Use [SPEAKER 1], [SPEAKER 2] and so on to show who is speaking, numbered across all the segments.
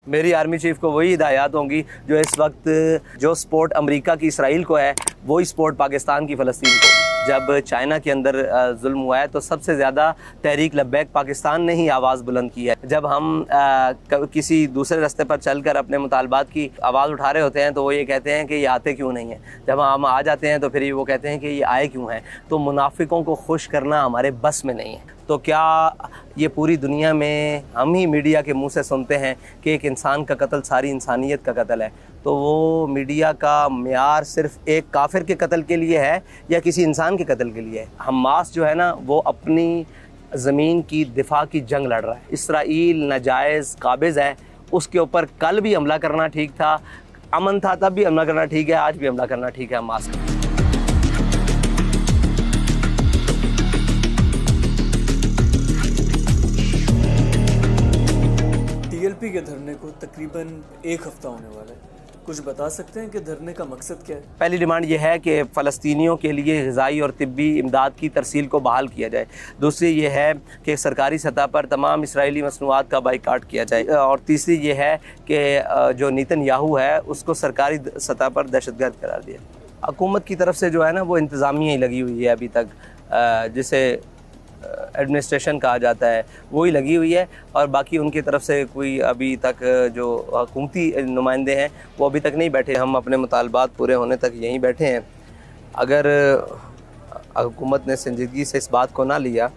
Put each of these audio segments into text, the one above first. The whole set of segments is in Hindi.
[SPEAKER 1] मेरी आर्मी चीफ को वही हिदायत होंगी जो इस वक्त जो सपोर्ट अमेरिका की इसराइल को है वही सपोर्ट पाकिस्तान की फ़लस्तीन को। जब चाइना के अंदर जुल्म हुआ है तो सबसे ज़्यादा तहरीक लब्बैक पाकिस्तान ने ही आवाज़ बुलंद की है। जब हम किसी दूसरे रास्ते पर चलकर अपने मुतालबात की आवाज़ उठा रहे होते हैं तो वो ये कहते हैं कि ये आते क्यों नहीं हैं। जब हम आ जाते हैं तो फिर वो कहते हैं कि ये आए क्यों हैं। तो मुनाफिकों को खुश करना हमारे बस में नहीं है। तो क्या ये पूरी दुनिया में हम ही मीडिया के मुंह से सुनते हैं कि एक इंसान का कत्ल सारी इंसानियत का कत्ल है, तो वो मीडिया का मियार सिर्फ एक काफिर के कत्ल के लिए है या किसी इंसान के कत्ल के लिए है। हमास जो है ना वो अपनी ज़मीन की दिफा की जंग लड़ रहा है। इसराइल नाजायज़ काबिज़ है, उसके ऊपर कल भी हमला करना ठीक था, अमन था तब भी हमला करना ठीक है, आज भी हमला करना ठीक है हमास का।
[SPEAKER 2] टीएलपी के धरने को तकरीबन एक हफ्ता होने वाला है। कुछ बता सकते हैं कि धरने का मकसद क्या है?
[SPEAKER 1] पहली डिमांड यह है कि फ़लस्तीनियों के लिए ग़िज़ाई और तिब्बी इमदाद की तरसील को बहाल किया जाए। दूसरी ये है कि सरकारी सतह पर तमाम इसराइली मसनूआत का बाइकाट किया जाए। और तीसरी ये है कि जो नेतन्याहू है उसको सरकारी सतह पर दहशतगर्द करार दिया। हुकूमत की तरफ से जो है ना वो इंतज़ामिया ही लगी हुई है अभी तक, जिसे एडमिनिस्ट्रेशन कहा जाता है वही लगी हुई है, और बाकी उनकी तरफ से कोई अभी तक जो हुकूमती नुमाइंदे हैं वो अभी तक नहीं बैठे। हम अपने मुतालबात पूरे होने तक यहीं बैठे हैं। अगर हुकूमत ने संजीदगी से इस बात को ना लिया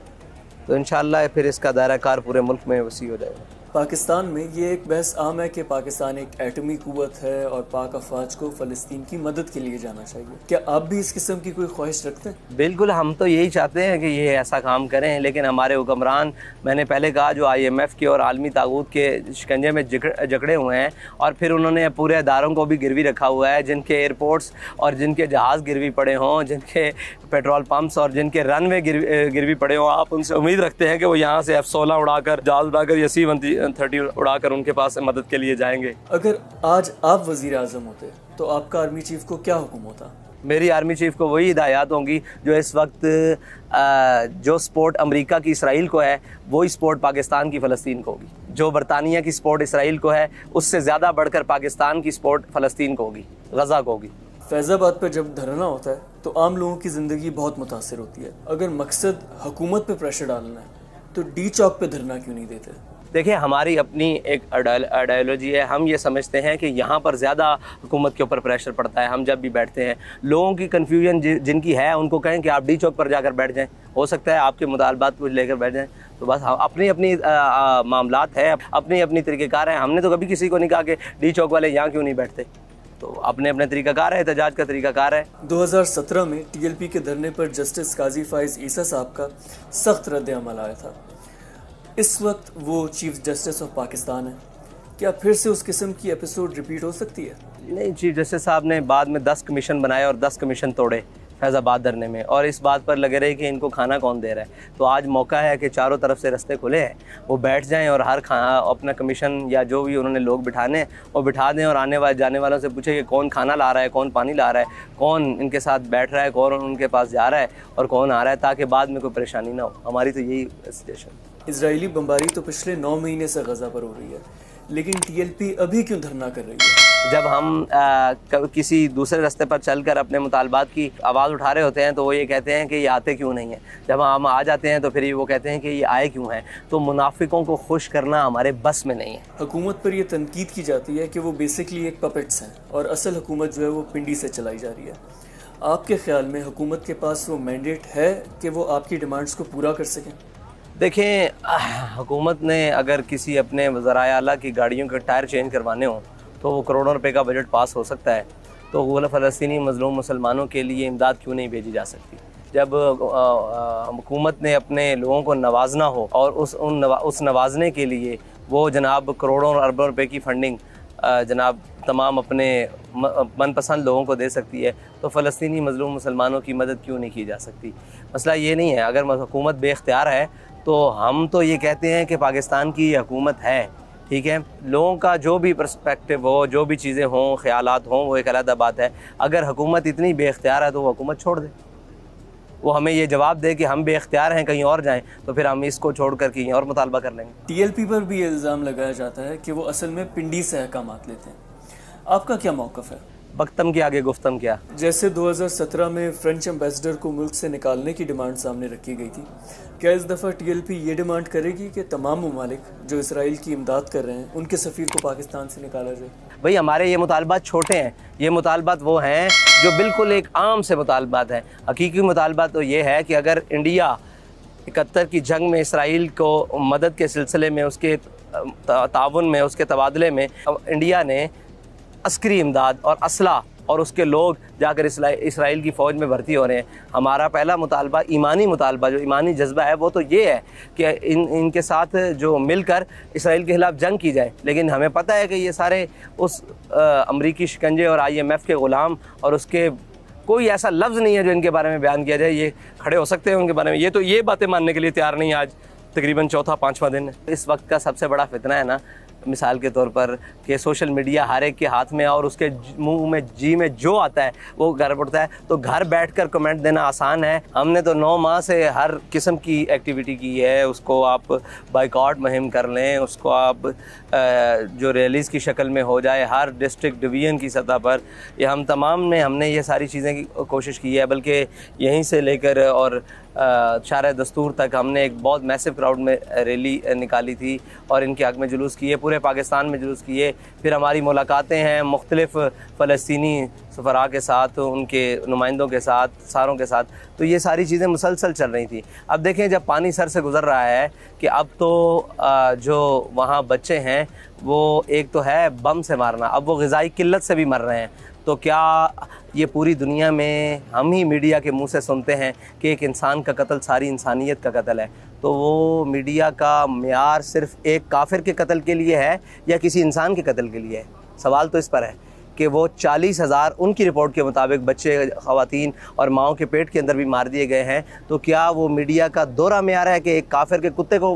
[SPEAKER 1] तो इंशाअल्लाह फिर इसका दायरा कार पूरे मुल्क में वसी हो जाएगा।
[SPEAKER 2] पाकिस्तान में ये एक बहस आम है कि पाकिस्तान एक एटमी कुव्वत है और पाक अफवाज को फ़लस्तीन की मदद के लिए जाना चाहिए। क्या आप भी इस किस्म की कोई ख्वाहिश रखते हैं?
[SPEAKER 1] बिल्कुल, हम तो यही चाहते हैं कि ये ऐसा काम करें, लेकिन हमारे हुक्मरान, मैंने पहले कहा, जो IMF के और आलमी ताकूत के शिकंजे में जकड़े हुए हैं और फिर उन्होंने पूरे अदारों को भी गिरवी रखा हुआ है, जिनके एयरपोर्ट्स और जिनके जहाज़ गिरवी पड़े हों, जिनके पेट्रोल पंप्स और जिनके रनवे गिरवी पड़े हों। आप उनसे उम्मीद रखते हैं कि वो यहाँ से F-16 उड़ाकर, जहाज़ उड़ाकर या C-130 उड़ाकर उनके पास मदद के लिए जाएंगे?
[SPEAKER 2] अगर आज आप वज़ीर आज़म होते तो आपका आर्मी चीफ को क्या हुक्म होता?
[SPEAKER 1] मेरी आर्मी चीफ को वही हिदायत होंगी जो इस वक्त जो सपोर्ट अमेरिका की इसराइल को है वही सपोर्ट पाकिस्तान की फ़लस्तीन को होगी। जो बरतानिया की सपोर्ट इसराइल को है उससे ज़्यादा बढ़कर पाकिस्तान की सपोर्ट फ़लस्तीन को होगी, गज़ा को होगी।
[SPEAKER 2] फैज़ाबाद पर जब धरना होता है तो आम लोगों की ज़िंदगी बहुत मुतासर होती है। अगर मकसद हुकूमत पे प्रेशर डालना है तो डी चौक पे धरना क्यों नहीं देते?
[SPEAKER 1] देखिए, हमारी अपनी एक आइडियोलॉजी है। हम ये समझते हैं कि यहाँ पर ज़्यादा हुकूमत के ऊपर प्रेशर पड़ता है। हम जब भी बैठते हैं, लोगों की कन्फ्यूजन जिनकी है उनको कहें कि आप डी चौक पर जाकर बैठ जाएं, हो सकता है आपके मुतालबात कुछ लेकर बैठ जाएं। तो बस अपनी अपनी मामलात है, अपनी अपनी तरीक़ेकार हैं। हमने तो कभी किसी को नहीं कहा कि डी चौक वाले यहाँ क्यों नहीं बैठते। तो अपने अपने तरीक़ाकार है, एहतजाज का तरीक़ाकार है।
[SPEAKER 2] 2017 में TLP के धरने पर जस्टिस काजी फ़ाइज़ ईसा साहब का सख्त रद्द अमल आया था। इस वक्त वो चीफ जस्टिस ऑफ पाकिस्तान है। क्या फिर से उस किस्म की एपिसोड रिपीट हो सकती है?
[SPEAKER 1] नहीं, चीफ जस्टिस साहब ने बाद में 10 कमीशन बनाए और 10 कमीशन तोड़े फैज़ाबाद धरने में, और इस बात पर लगे रहे कि इनको खाना कौन दे रहा है। तो आज मौका है कि चारों तरफ से रास्ते खुले हैं, वो बैठ जाएं और हर अपना कमीशन या जो भी उन्होंने लोग बिठाने वो बिठा दें, और आने वाले जाने वालों से पूछे कि कौन खाना ला रहा है, कौन पानी ला रहा है, कौन इनके साथ बैठ रहा है, कौन उनके पास जा रहा है और कौन आ रहा है, ताकि बाद में कोई परेशानी ना हो। हमारी तो यही सजेशन।
[SPEAKER 2] इजरायली बमबारी तो पिछले 9 महीने से गज़ा पर हो रही है, लेकिन TLP अभी क्यों धरना कर रही है?
[SPEAKER 1] जब हम किसी दूसरे रास्ते पर चलकर अपने मुतालबात की आवाज़ उठा रहे होते हैं तो वो ये कहते हैं कि ये आते क्यों नहीं हैं। जब हम आ जाते हैं तो फिर वो कहते हैं कि ये आए क्यों हैं। तो मुनाफिकों को खुश करना हमारे बस में नहीं है।
[SPEAKER 2] हुकूमत पर यह तनकीद की जाती है कि वो बेसिकली एक पपेट्स हैं और असल हुकूमत जो है वो पिंडी से चलाई जा रही है। आपके ख्याल में हुकूमत के पास वो मैंडेट है कि वो आपकी डिमांड्स को पूरा कर सकें?
[SPEAKER 1] देखें, हुकूमत ने अगर किसी अपने वज़राए आला की गाड़ियों के टायर चेंज करवाने हों तो वो करोड़ों रुपए का बजट पास हो सकता है। तो फ़लस्तीनी मज़लूम मुसलमानों के लिए इमदाद क्यों नहीं भेजी जा सकती? जब हुकूमत ने अपने लोगों को नवाजना हो और उस नवाजने के लिए वो जनाब करोड़ों और अरबों रुपए की फंडिंग जनाब तमाम अपने मनपसंद लोगों को दे सकती है, तो फ़लस्तीनी मज़लूम मुसलमानों की मदद क्यों नहीं की जा सकती? मसला ये नहीं है। अगर हुकूमत बेख्तियार है तो हम तो ये कहते हैं कि पाकिस्तान की हुकूमत है, ठीक है। लोगों का जो भी पर्सपेक्टिव हो, जो भी चीज़ें हों, ख्यालात हों, वो एक अलग बात है। अगर हुकूमत इतनी बेख्तियार है तो वो हुकूमत छोड़ दे। वो हमें ये जवाब दे कि हम बेख्तियार हैं कहीं और जाएं, तो फिर हम इसको छोड़ कर कहीं और मुतालबा कर लेंगे।
[SPEAKER 2] टीएलपी पर भी इल्ज़ाम लगाया जाता है कि वो असल में पिंडी से अहकामात लेते हैं, आपका क्या मौक़िफ़ है?
[SPEAKER 1] बख्तम के आगे गुफ्तम क्या।
[SPEAKER 2] जैसे 2017 में फ्रेंच एम्बेसडर को मुल्क से निकालने की डिमांड सामने रखी गई थी, क्या इस दफ़ा टीएलपी ये डिमांड करेगी कि तमाम ममालिक जो इसराइल की इमदाद कर रहे हैं उनके सफ़ीर को पाकिस्तान से निकाला जाए? भाई
[SPEAKER 1] हमारे ये मुतालबात छोटे हैं, ये मुतालबात वो हैं जो बिल्कुल एक आम से मुतालबात हैं। हकीकी मुतालबात तो ये है कि अगर इंडिया 71 की जंग में इसराइल को मदद के सिलसिले में, उसके ताउन में, उसके तबादले में इंडिया ने अस्करी इमदाद और असला और उसके लोग जाकर इसराइल की फ़ौज में भर्ती हो रहे हैं, हमारा पहला मुतालबा, ईमानी मुतालबा, जो ईमानी जज्बा है, वो तो ये है कि इनके साथ जो मिलकर इसराइल के ख़िलाफ़ जंग की जाए। लेकिन हमें पता है कि ये सारे उस अमरीकी शिकंजे और IMF के ग़ुलाम, और उसके कोई ऐसा लफ्ज़ नहीं है जो इनके बारे में बयान किया जाए। ये खड़े हो सकते हैं उनके बारे में, ये बातें मानने के लिए तैयार नहीं। आज तकरीबन चौथा पाँचवा दिन है। इस वक्त का सबसे बड़ा फितना है ना, मिसाल के तौर पर कि सोशल मीडिया हर एक के हाथ में है और उसके मुंह में जी में जो आता है वो घर पड़ता है। तो घर बैठकर कमेंट देना आसान है। हमने तो 9 माह से हर किस्म की एक्टिविटी की है। उसको आप बाइकआउट मुहिम कर लें, उसको आप जो रैलीज़ की शक्ल में हो जाए हर डिस्ट्रिक्ट डिवीज़न की सतह पर, ये हम तमाम ने हमने ये सारी चीज़ें की कोशिश की है। बल्कि यहीं से लेकर और शार दस्तूर तक हमने एक बहुत मैसिव क्राउड में रैली निकाली थी और इनके हक़ में जुलूस किए, पूरे पाकिस्तान में जुलूस किए। फिर हमारी मुलाकातें हैं मुख्तलिफ़ फ़लस्तीनी सफ़रा के साथ, उनके नुमाइंदों के साथ, सारों के साथ। तो ये सारी चीज़ें मुसलसल चल रही थी। अब देखें, जब पानी सर से गुज़र रहा है कि अब तो जो वहाँ बच्चे हैं वो एक तो है बम से मारना, अब वो ग़िज़ाई किल्लत से भी मर रहे हैं। तो क्या ये पूरी दुनिया में हम ही मीडिया के मुंह से सुनते हैं कि एक इंसान का कत्ल सारी इंसानियत का कत्ल है? तो वो मीडिया का मियार सिर्फ़ एक काफिर के कत्ल के लिए है या किसी इंसान के कत्ल के लिए है? सवाल तो इस पर है कि वो 40,000 उनकी रिपोर्ट के मुताबिक बच्चे, ख़वातीन और माओं के पेट के अंदर भी मार दिए गए हैं। तो क्या वो मीडिया का दोहरा मियार है कि एक काफिर के कुत्ते को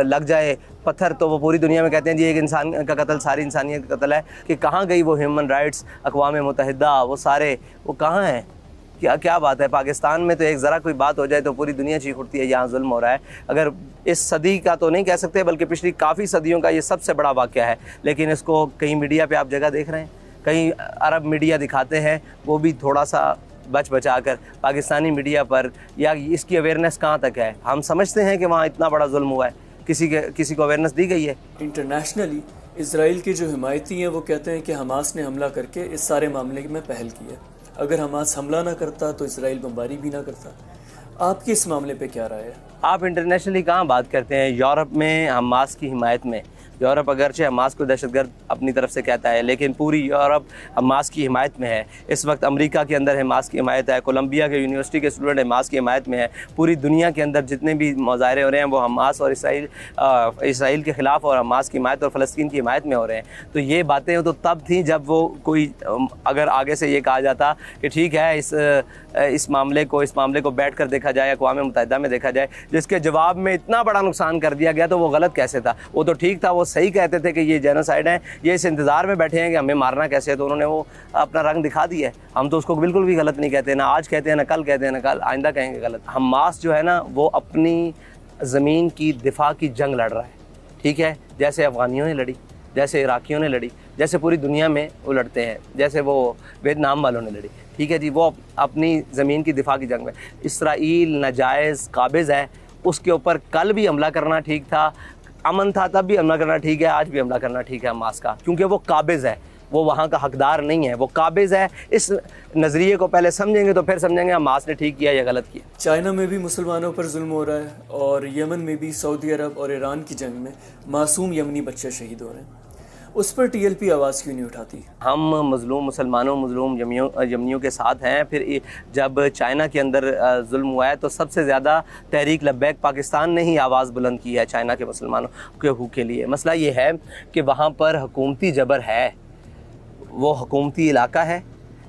[SPEAKER 1] लग जाए पत्थर तो वो पूरी दुनिया में कहते हैं जी एक इंसान का कत्ल सारी इंसानियत का कत्ल है? कि कहाँ गई वो ह्यूमन राइट्स, अक़वाम मुत्तहिदा, वो सारे वो कहाँ हैं? क्या बात है? पाकिस्तान में तो एक ज़रा कोई बात हो जाए तो पूरी दुनिया चीख उठती है, यहाँ जुल्म हो रहा है। अगर इस सदी का तो नहीं कह सकते, बल्कि पिछली काफ़ी सदियों का ये सबसे बड़ा वाक़या है। लेकिन इसको कहीं मीडिया पे आप जगह देख रहे हैं, कहीं अरब मीडिया दिखाते हैं, वो भी थोड़ा सा बचा कर। पाकिस्तानी मीडिया पर या इसकी अवेयरनेस कहाँ तक है? हम समझते हैं कि वहाँ इतना बड़ा जुल्म हुआ है, किसी को अवेयरनेस दी गई है?
[SPEAKER 2] इंटरनेशनली इसराइल के जो हिमायती हैं वो कहते हैं कि हमास ने हमला करके इस सारे मामले में पहल की है। अगर हमास हमला ना करता तो इसराइल बमबारी भी ना करता। आपकी इस मामले पे क्या राय है?
[SPEAKER 1] आप इंटरनेशनली कहाँ बात करते हैं? यूरोप में हमास की हिमायत में, यूरोप अगरचे हमास को दहशतगर्द अपनी तरफ से कहता है, लेकिन पूरी यूरोप हमास की हिमायत में है। इस वक्त अमेरिका के अंदर हमास की हिमायत है, कोलंबिया के यूनिवर्सिटी के स्टूडेंट हमास की हिमायत में है। पूरी दुनिया के अंदर जितने भी मुजाहरे हो रहे हैं वो हमास और इसराइल के ख़िलाफ़ और हमास की हिमायत और फ़लस्तीन की हिमायत में हो रहे हैं। तो ये बातें तो तब थी जब वो कोई अगर आगे से ये कहा जाता कि ठीक है इस मामले को बैठ कर देखा जाए, अक़वाम मुत्तहिदा में देखा जाए, जिसके जवाब में इतना बड़ा नुकसान कर दिया गया, तो वो गलत कैसे था? वो तो ठीक था, वो सही कहते थे कि ये जेनोसाइड है, ये इस इंतज़ार में बैठे हैं कि हमें मारना कैसे है, तो उन्होंने वो अपना रंग दिखा दिया है। हम तो उसको बिल्कुल भी गलत नहीं कहते, ना आज कहते हैं, ना कल कहते हैं, ना कल आइंदा कहेंगे गलत। हमास जो है ना वो अपनी ज़मीन की दिफा की जंग लड़ रहा है, ठीक है, जैसे अफ़गानियों ने लड़ी, जैसे इराकियों ने लड़ी, जैसे पूरी दुनिया में वो लड़ते हैं, जैसे वो वियतनाम वालों ने लड़ी, ठीक है जी। वो अपनी ज़मीन की दिफा की जंग में इसराइल नाजायज़ काबिज़ है, उसके ऊपर कल भी हमला करना ठीक था, अमन था तब भी हमला करना ठीक है, आज भी हमला करना ठीक है हमास का, क्योंकि वो काबिज़ है, वो वहाँ का हकदार नहीं है, वो काबिज़ है। इस नज़रिए को पहले समझेंगे तो फिर समझेंगे हमास ने ठीक किया या गलत किया।
[SPEAKER 2] चाइना में भी मुसलमानों पर जुल्म हो रहा है और यमन में भी सऊदी अरब और ईरान की जंग में मासूम यमनी बच्चे शहीद हो रहे हैं, उस पर टीएलपी आवाज़ क्यों नहीं उठाती?
[SPEAKER 1] हम मज़लूम मुसलमानों, मज़लूम यमनियों के साथ हैं। फिर जब चाइना के अंदर जुल्म हुआ है तो सबसे ज़्यादा तहरीक लब्बैक पाकिस्तान ने ही आवाज़ बुलंद की है चाइना के मुसलमानों के हक़ूक़ के लिए। मसला ये है कि वहाँ पर हुकूमती जबर है, वो हुकूमती इलाका है,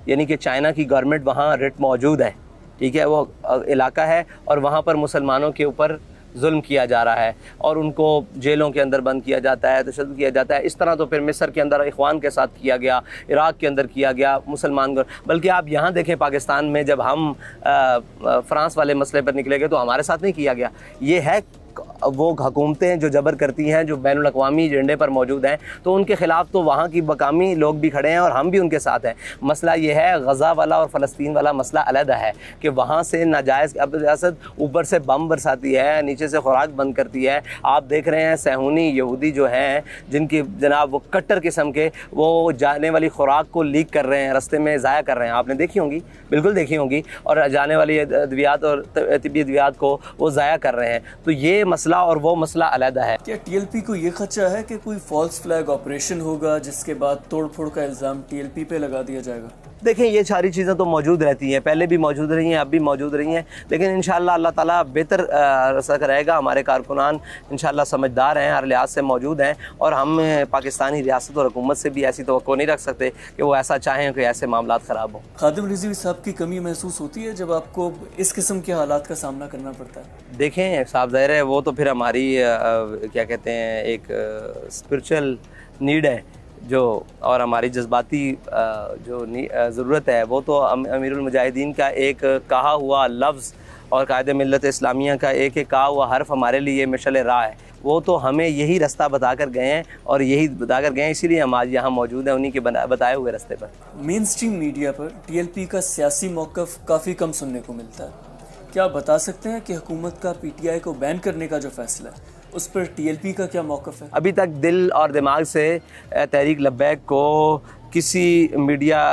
[SPEAKER 1] यानी कि चाइना की गवर्नमेंट वहाँ रिट मौजूद है, ठीक है, वो इलाका है और वहाँ पर मुसलमानों के ऊपर जुल्म किया जा रहा है और उनको जेलों के अंदर बंद किया जाता है, तशद्दुद किया जाता है। इस तरह तो फिर मिस्र के अंदर इख्वान के साथ किया गया, इराक़ के अंदर किया गया मुसलमान को। बल्कि आप यहाँ देखें पाकिस्तान में जब हम फ्रांस वाले मसले पर निकले गए तो हमारे साथ नहीं किया गया। ये है वो हुकूमतें जो जबर करती हैं, जो बैनुल अक़वामी एजेंडे पर मौजूद हैं, तो उनके ख़िलाफ़ तो वहाँ की मकामी लोग भी खड़े हैं और हम भी उनके साथ हैं। मसला ये है गज़ा वाला और फ़लस्तीन वाला मसला अलहदा है कि वहाँ से नाजायज़ अब रियासत ऊपर से बम बरसाती है, नीचे से खुराक बंद करती है। आप देख रहे हैं सहूनी यहूदी जो हैं, जिनकी जनाब वो कट्टर किस्म के, वो जाने वाली खुराक को लीक कर रहे हैं, रास्ते में ज़ाया कर रहे हैं। आपने देखी होंगी, बिल्कुल देखी होंगी, और जाने वाली अद्वियात और तिब्बी अद्वियात को वो ज़ाया कर रहे हैं। तो ये मसला और वो मसला अलहदा है।
[SPEAKER 2] क्या टीएलपी को ये खदशा है कि कोई फॉल्स फ्लैग ऑपरेशन होगा जिसके बाद तोड़ फोड़ का इल्ज़ाम टीएलपी पे लगा दिया जाएगा?
[SPEAKER 1] देखें, ये सारी चीज़ें तो मौजूद रहती हैं, पहले भी मौजूद रही हैं, अब भी मौजूद रही हैं, लेकिन इंशाअल्लाह अल्लाह ताला बेहतर रसा रहेगा। हमारे कारकुनान इंशाअल्लाह समझदार हैं, हर लिहाज से मौजूद हैं, और हम पाकिस्तानी रियासत और हुकूमत से भी ऐसी तवक्को नहीं रख सकते कि वो ऐसा चाहें कि ऐसे मामला ख़राब हों।
[SPEAKER 2] खादिम रिजवी साहब की कमी महसूस होती है जब आपको इस किस्म के हालात का सामना करना पड़ता है?
[SPEAKER 1] देखें साहब, ज़ाहिर है वो तो फिर हमारी क्या कहते हैं, एक स्पिरिचुअल नीड है जो, और हमारी जज्बाती जो ज़रूरत है वो तो अमीरुल मुजाहिदीन का एक कहा हुआ लफ्ज़ और कायदे मिल्लत इस्लामिया का एक कहा हुआ हर्फ हमारे लिए मशल राह है। वो तो हमें यही रास्ता बता कर गए हैं और यही बता कर गए हैं, इसीलिए हम आज यहाँ मौजूद हैं, उन्हीं के बताए हुए रास्ते पर।
[SPEAKER 2] मेन स्ट्रीम मीडिया पर टीएलपी का सियासी मौक़िफ़ काफ़ी कम सुनने को मिलता है। क्या आप बता सकते हैं कि हुकूमत का पीटीआई को बैन करने का जो फैसला है उस पर टीएलपी का क्या मौक़िफ़ है?
[SPEAKER 1] अभी तक दिल और दिमाग से तहरीक लब्बैक को किसी मीडिया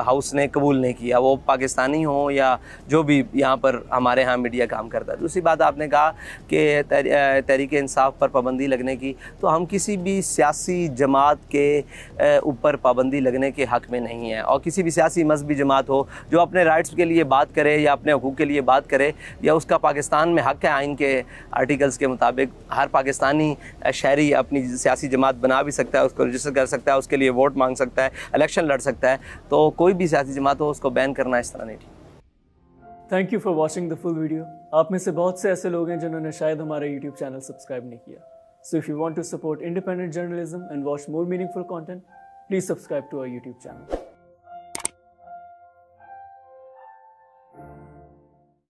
[SPEAKER 1] हाउस ने कबूल नहीं किया, वो पाकिस्तानी हो या जो भी यहाँ पर हमारे यहाँ मीडिया काम करता है। दूसरी बात, आपने कहा कि तहरीक इंसाफ पर पाबंदी लगने की, तो हम किसी भी सियासी जमात के ऊपर पाबंदी लगने के हक़ में नहीं है। और किसी भी सियासी मजहबी जमात हो जो अपने राइट्स के लिए बात करे या अपने हकूक़ के लिए बात करे, या उसका पाकिस्तान में हक़ है आइन के आर्टिकल्स के मुताबिक, हर पाकिस्तानी शहरी अपनी सियासी जमात बना भी सकता है, उसको रजिस्टर कर सकता है, उसके लिए वोट मांग सकता है, इलेक्शन लड़ सकता है। तो कोई भी सियासी जमात हो उसको बैन करना इस तरह नहीं ठीक।
[SPEAKER 2] Thank you for watching the full video. आप में से बहुत से ऐसे लोग हैं जिन्होंने शायद हमारा यूट्यूब चैनल सब्सक्राइब नहीं किया। So if you want to support independent journalism and watch more meaningful content, please subscribe to our YouTube channel.